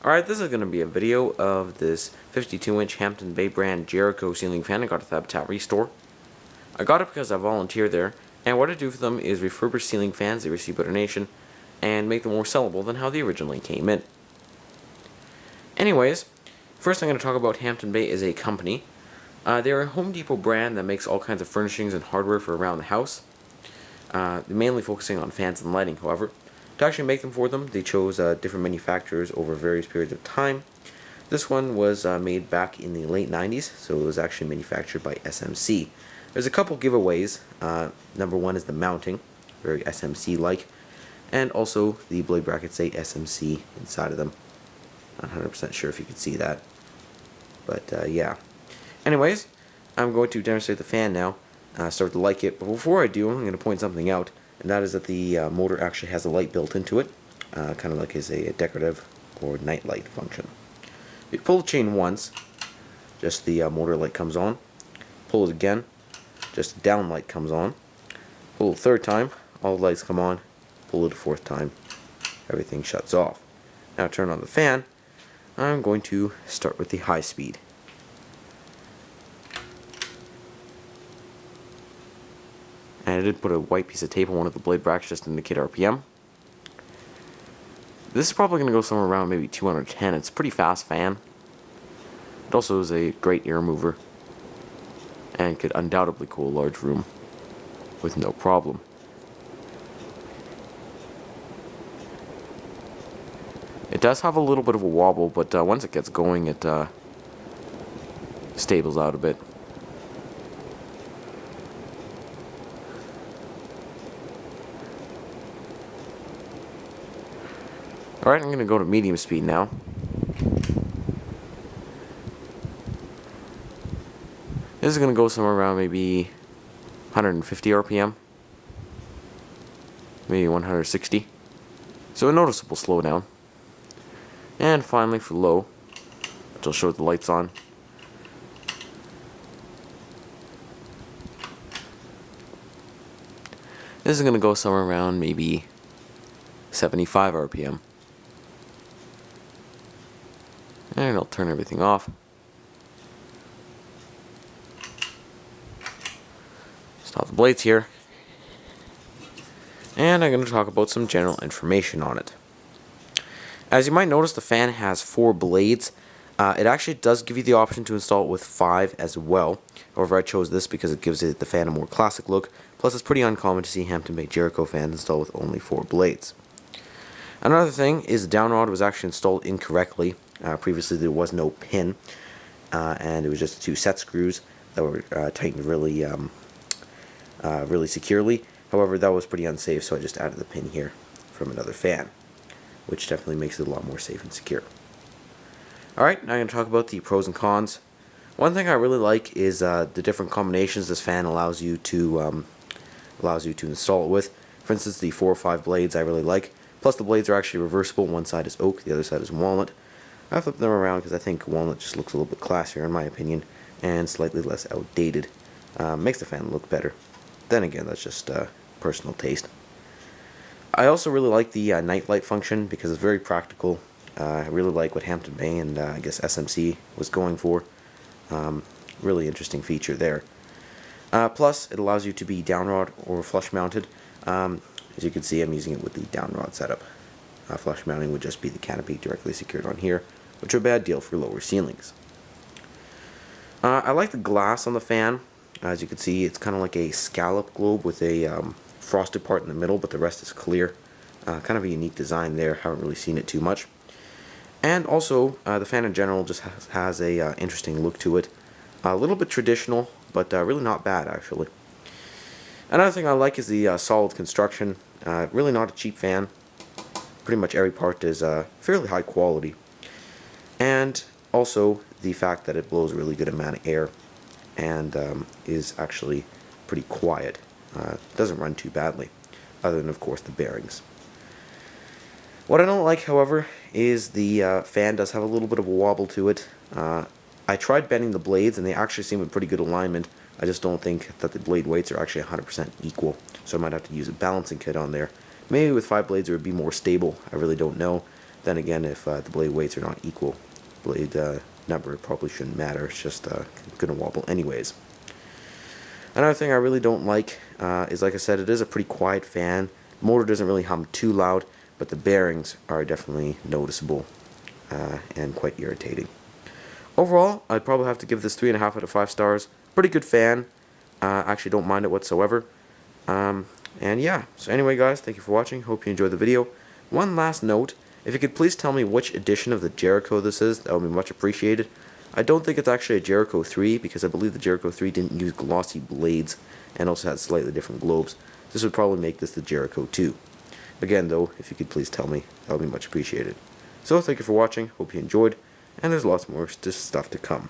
Alright, this is going to be a video of this 52-inch Hampton Bay brand Jericho ceiling fan I got at the Habitat Restore. I got it because I volunteer there, and what I do for them is refurbish ceiling fans they receive a donation and make them more sellable than how they originally came in. Anyways, first I'm going to talk about Hampton Bay as a company. They're a Home Depot brand that makes all kinds of furnishings and hardware for around the house. They're mainly focusing on fans and lighting, however. To actually make them for them, they chose different manufacturers over various periods of time. This one was made back in the late 90s, so it was actually manufactured by SMC. There's a couple giveaways. Number one is the mounting, very SMC-like, and also the blade brackets say SMC inside of them. Not 100% sure if you can see that, but yeah. Anyways, I'm going to demonstrate the fan now, start to like it, but before I do, I'm going to point something out. And that is that the motor actually has a light built into it, kind of like as a decorative or night light function. You pull the chain once, just the motor light comes on. Pull it again, just the down light comes on. Pull it a third time, all the lights come on. Pull it a fourth time, everything shuts off. Now turn on the fan. I'm going to start with the high speed. And I did put a white piece of tape on one of the blade brackets just to indicate RPM. This is probably going to go somewhere around maybe 210. It's a pretty fast fan. It also is a great air mover and could undoubtedly cool a large room with no problem. It does have a little bit of a wobble, but once it gets going, it stables out a bit. Alright, I'm going to go to medium speed now. This is going to go somewhere around maybe 150 RPM. Maybe 160. So a noticeable slowdown. And finally for low, which I'll show with the lights on. This is going to go somewhere around maybe 75 RPM. And I'll turn everything off. Stop the blades here. And I'm going to talk about some general information on it. As you might notice, the fan has 4 blades. It actually does give you the option to install it with 5 as well. However, I chose this because it gives the fan a more classic look. Plus, it's pretty uncommon to see Hampton Bay Jericho fans installed with only 4 blades. Another thing is the downrod was actually installed incorrectly. Previously there was no pin, and it was just 2 set screws that were tightened really securely. However, that was pretty unsafe, so I just added the pin here from another fan, which definitely makes it a lot more safe and secure. Alright, now I'm going to talk about the pros and cons. One thing I really like is the different combinations this fan allows you to install it with. For instance, the 4 or 5 blades I really like. Plus the blades are actually reversible. One side is oak, the other side is walnut. I flip them around because I think walnut just looks a little bit classier in my opinion, and slightly less outdated. Makes the fan look better. Then again, that's just personal taste. I also really like the night light function because it's very practical. I really like what Hampton Bay and I guess SMC was going for. Really interesting feature there. Plus, it allows you to be downrod or flush mounted. As you can see, I'm using it with the downrod setup. Flush mounting would just be the canopy directly secured on here, which are a bad deal for lower ceilings. I like the glass on the fan. As you can see, it's kind of like a scallop globe with a frosted part in the middle, but the rest is clear. Kind of a unique design there. Haven't really seen it too much. And also, the fan in general just has a interesting look to it. A little bit traditional, but really not bad actually. Another thing I like is the solid construction. Really not a cheap fan. Pretty much every part is fairly high quality. And also the fact that it blows a really good amount of air and is actually pretty quiet. Doesn't run too badly, other than of course the bearings. What I don't like, however, is the fan does have a little bit of a wobble to it. I tried bending the blades and they actually seem in pretty good alignment. I just don't think that the blade weights are actually 100% equal, so I might have to use a balancing kit on there. Maybe with 5 blades it would be more stable, I really don't know. Then again, if the blade weights are not equal, blade number probably shouldn't matter. It's just going to wobble anyways. Another thing I really don't like is, like I said, it is a pretty quiet fan. The motor doesn't really hum too loud, but the bearings are definitely noticeable and quite irritating. Overall, I'd probably have to give this 3.5 out of 5 stars. Pretty good fan. Actually don't mind it whatsoever. And yeah, so anyway guys, thank you for watching. Hope you enjoyed the video. One last note, if you could please tell me which edition of the Jericho this is, that would be much appreciated. I don't think it's actually a Jericho 3, because I believe the Jericho 3 didn't use glossy blades and also had slightly different globes. This would probably make this the Jericho 2. Again though, if you could please tell me, that would be much appreciated. So thank you for watching, hope you enjoyed, and there's lots more stuff to come.